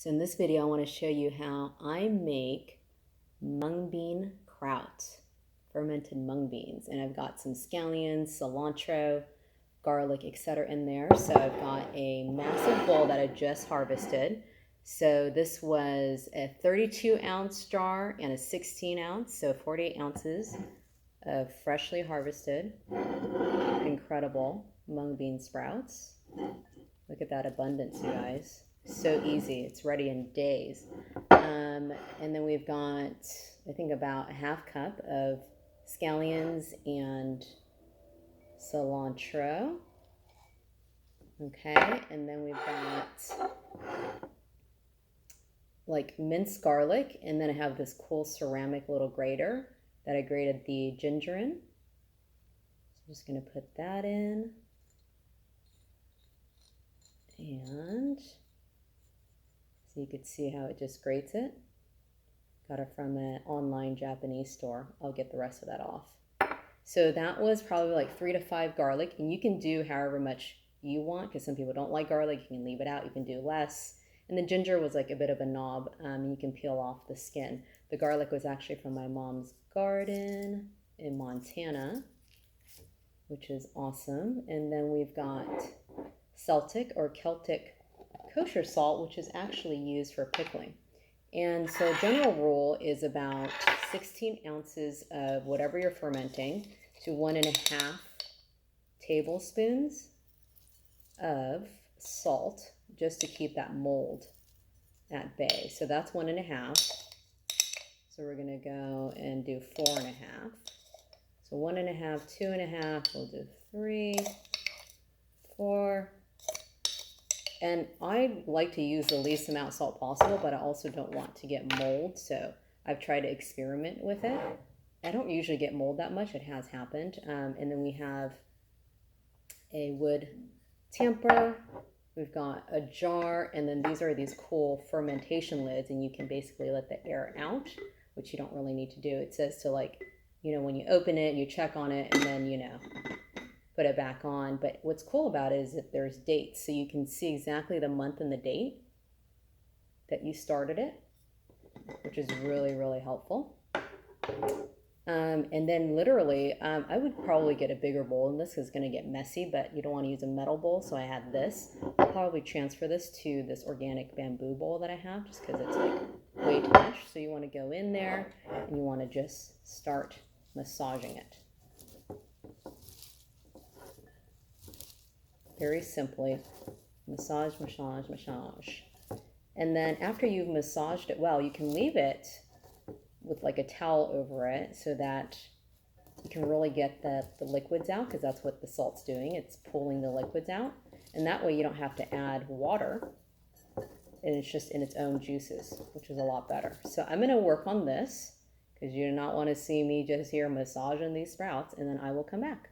So in this video, I want to show you how I make mung bean kraut, fermented mung beans. And I've got some scallions, cilantro, garlic, etc. in there. So I've got a massive bowl that I just harvested. So this was a 32-ounce jar and a 16-ounce, so 48 ounces of freshly harvested, incredible mung bean sprouts. Look at that abundance, you guys. So easy. It's ready in days. And then we've got, I think, about a half cup of scallions and cilantro. Okay, and then we've got like minced garlic, and then I have this cool ceramic little grater that I grated the ginger in. So I'm just going to put that in. And so you could see how it just grates it. Got it from an online Japanese store. I'll get the rest of that off. So that was probably like 3 to 5 garlic, and you can do however much you want because some people don't like garlic. You can leave it out. You can do less. And the ginger was like a bit of a knob, and you can peel off the skin. The garlic was actually from my mom's garden in Montana, which is awesome. And then we've got Celtic or Celtic kosher salt, which is actually used for pickling. And so general rule is about 16 ounces of whatever you're fermenting to 1.5 tablespoons of salt, just to keep that mold at bay. So that's 1.5. So we're gonna go and do 4.5. So 1.5, 2.5, we'll do 3, 4. And I like to use the least amount of salt possible, but I also don't want to get mold. So I've tried to experiment with it. I don't usually get mold that much. It has happened. And then we have a wood tamper. We've got a jar, and then these are these cool fermentation lids, and you can basically let the air out, which you don't really need to do. It says to, like, when you open it, you check on it, and then, put it back on. But what's cool about it is that there's dates, so you can see exactly the month and the date that you started it, which is really, really helpful. And then literally, I would probably get a bigger bowl, and this is going to get messy, but you don't want to use a metal bowl, so I had this. I'll probably transfer this to this organic bamboo bowl that I have, just because it's like way too much. So you want to go in there, and you want to just start massaging it. Very simply, massage, massage, massage. And then after you've massaged it well, you can leave it with like a towel over it so that you can really get the liquids out, because that's what the salt's doing. It's pulling the liquids out. And that way you don't have to add water, and it's just in its own juices, which is a lot better. So I'm going to work on this because you do not want to see me just here massaging these sprouts, and then I will come back.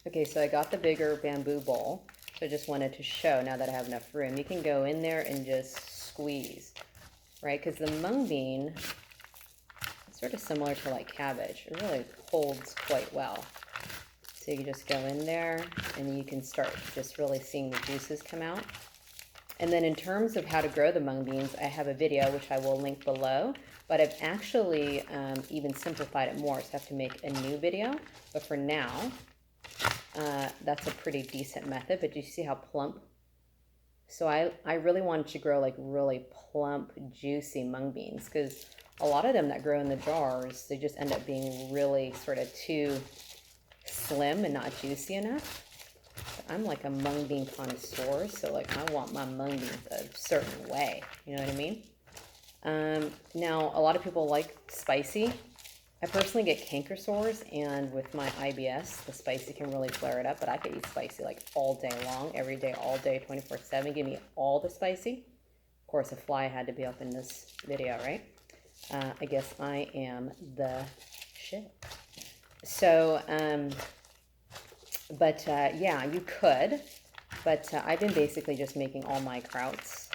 Okay, so I got the bigger bamboo bowl. So I just wanted to show, now that I have enough room, you can go in there and just squeeze, right? Because the mung bean is sort of similar to like cabbage. It really holds quite well. So you just go in there and you can start just really seeing the juices come out. And then in terms of how to grow the mung beans, I have a video which I will link below, but I've actually even simplified it more. So I have to make a new video. But for now, that's a pretty decent method. But you see how plump? So I really wanted to grow like really plump, juicy mung beans, because a lot of them that grow in the jars, they just end up being really sort of too slim and not juicy enough. But I'm like a mung bean connoisseur, so like I want my mung beans a certain way. You know what I mean? Now, a lot of people like spicy. I personally get canker sores, and with my IBS, the spicy can really flare it up, but I could eat spicy like all day long, every day, all day, 24/7. Give me all the spicy. Of course, a fly had to be up in this video, right? I guess I am the shit. So, yeah, you could, but I've been basically just making all my krauts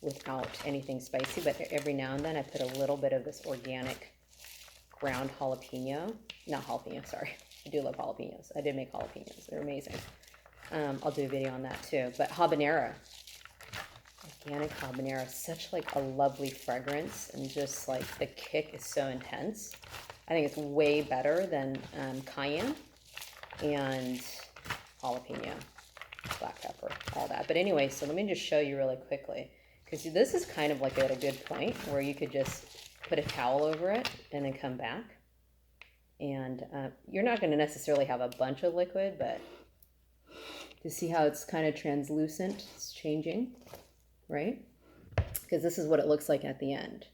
without anything spicy, but every now and then I put a little bit of this organic ground jalapeno, not jalapeno, sorry. I do love jalapenos. I did make jalapenos. They're amazing. I'll do a video on that too. But habanero. I organic habanero, such like a lovely fragrance, and just like the kick is so intense. I think it's way better than cayenne and jalapeno, black pepper, all that. But anyway, so let me just show you really quickly, because this is kind of like at a good point where you could just put a towel over it and then come back. And you're not going to necessarily have a bunch of liquid, but to see how it's kind of translucent, it's changing, right? Because this is what it looks like at the end.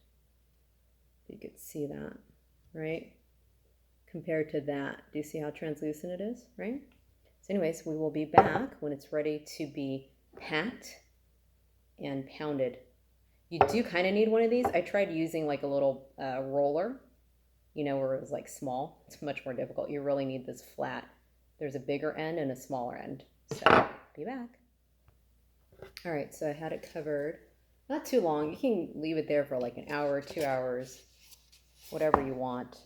You could see that, right? Compared to that, do you see how translucent it is, right? So anyways, we will be back when it's ready to be packed and pounded. You do kind of need one of these. I tried using like a little roller, you know, where it was like small. It's much more difficult. You really need this flat. There's a bigger end and a smaller end. So be back. All right, so I had it covered. Not too long. You can leave it there for like an hour, 2 hours, whatever you want.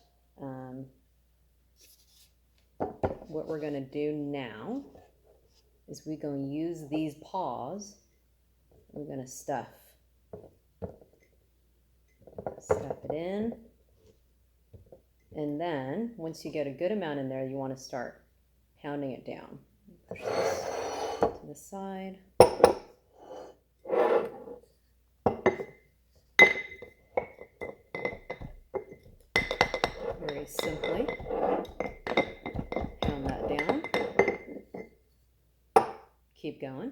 What we're going to do now is we're going to use these paws. We're going to stuff it in. And then once you get a good amount in there, you want to start pounding it down. Push this to the side. Very simply pound that down. Keep going.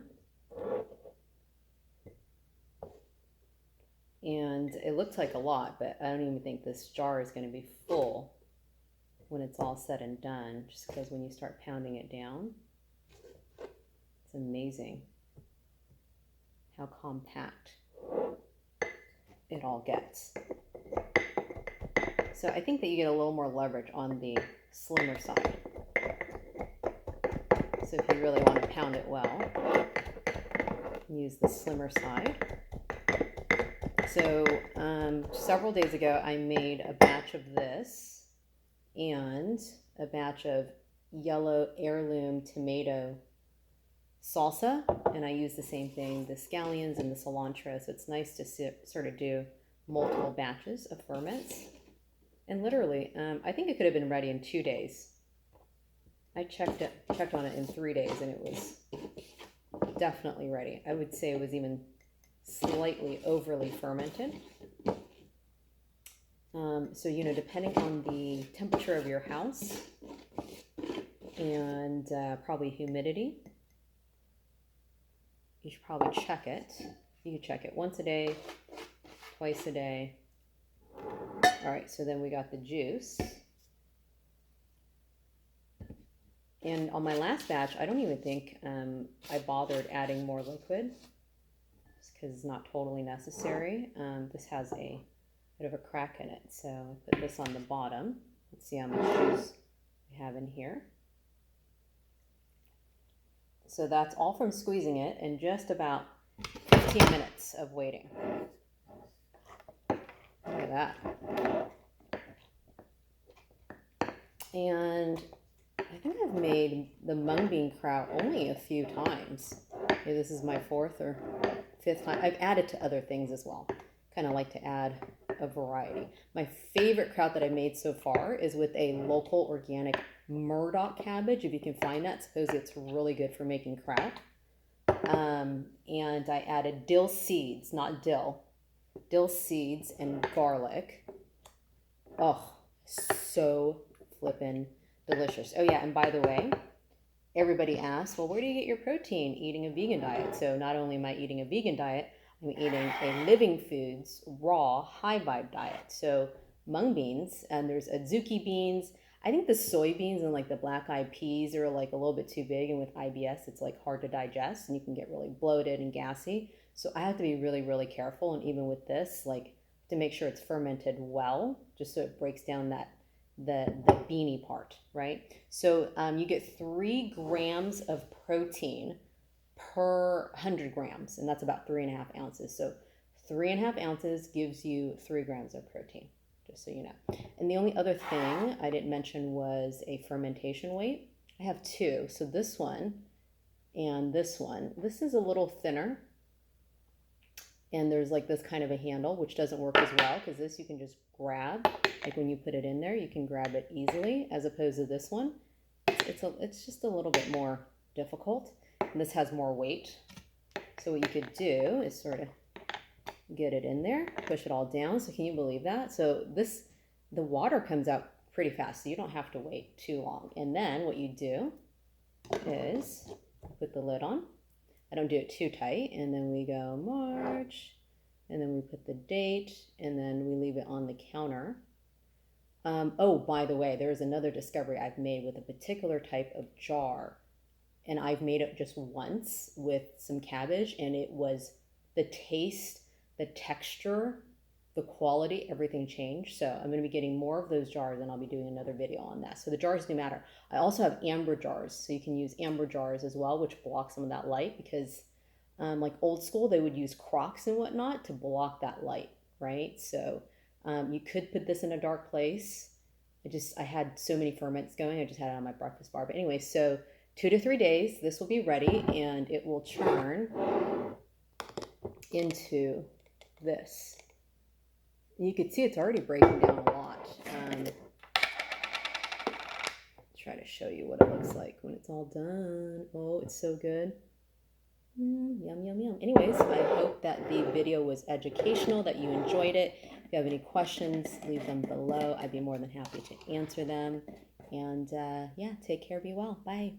And it looks like a lot, but I don't even think this jar is going to be full when it's all said and done, just because when you start pounding it down, it's amazing how compact it all gets. So I think that you get a little more leverage on the slimmer side. So if you really want to pound it well, use the slimmer side. So several days ago, I made a batch of this and a batch of yellow heirloom tomato salsa, and I use the same thing, the scallions and the cilantro. So it's nice to sort of do multiple batches of ferments. And literally, I think it could have been ready in 2 days. I checked on it in 3 days, and it was definitely ready. I would say it was even slightly overly fermented. So, you know, depending on the temperature of your house and probably humidity, you should probably check it. You can check it once a day, twice a day. All right, so then we got the juice. And on my last batch, I don't even think I bothered adding more liquid, just because it's not totally necessary. This has a bit of a crack in it, so I put this on the bottom. Let's see how much juice we have in here. So that's all from squeezing it in just about 15 minutes of waiting. Look at that. And I think I've made the mung bean kraut only a few times. Maybe this is my 4th or 5th time. I've added to other things as well. Kind of like to add a variety. My favorite kraut that I made so far is with a local organic Murdoch cabbage. If you can find that, supposedly it's really good for making kraut. And I added dill seeds, not dill seeds and garlic. Oh, so flippin' delicious. Oh yeah, and by the way, everybody asks, well, where do you get your protein eating a vegan diet? So not only am I eating a vegan diet, I'm eating a Living Foods raw high vibe diet. So mung beans, and there's adzuki beans. I think the soybeans and like the black eyed peas are like a little bit too big, and with IBS it's like hard to digest and you can get really bloated and gassy. So I have to be really, really careful, and even with this, like, to make sure it's fermented well, just so it breaks down that the beanie part, right? So you get 3 grams of protein per 100 grams, and that's about 3.5 ounces. So 3.5 ounces gives you 3 grams of protein, just so you know. And the only other thing I didn't mention was a fermentation weight. I have 2. So this one and this one. This is a little thinner. And there's like this kind of a handle, which doesn't work as well because this you can just grab. Like when you put it in there, you can grab it easily, as opposed to this one. It's just a little bit more difficult. And this has more weight. So what you could do is sort of get it in there, push it all down. So can you believe that? So the water comes out pretty fast, so you don't have to wait too long. And then what you do is put the lid on. I don't do it too tight. And then we go March, and then we put the date, and then we leave it on the counter. Oh, by the way, there's another discovery I've made with a particular type of jar. And I've made it just once with some cabbage, and it was the taste, the texture, the quality, everything changed. So I'm going to be getting more of those jars, and I'll be doing another video on that. So the jars do matter. I also have amber jars, so you can use amber jars as well, which block some of that light, because like old school, they would use crocks and whatnot to block that light, right? So you could put this in a dark place. I had so many ferments going, I just had it on my breakfast bar. But anyway, so 2 to 3 days, this will be ready, and it will turn into this. You can see it's already breaking down a lot. Try to show you what it looks like when it's all done. Oh, it's so good. Yum, yum, yum. Anyways, I hope that the video was educational, that you enjoyed it. If you have any questions, leave them below. I'd be more than happy to answer them. And yeah, take care, be well. Bye.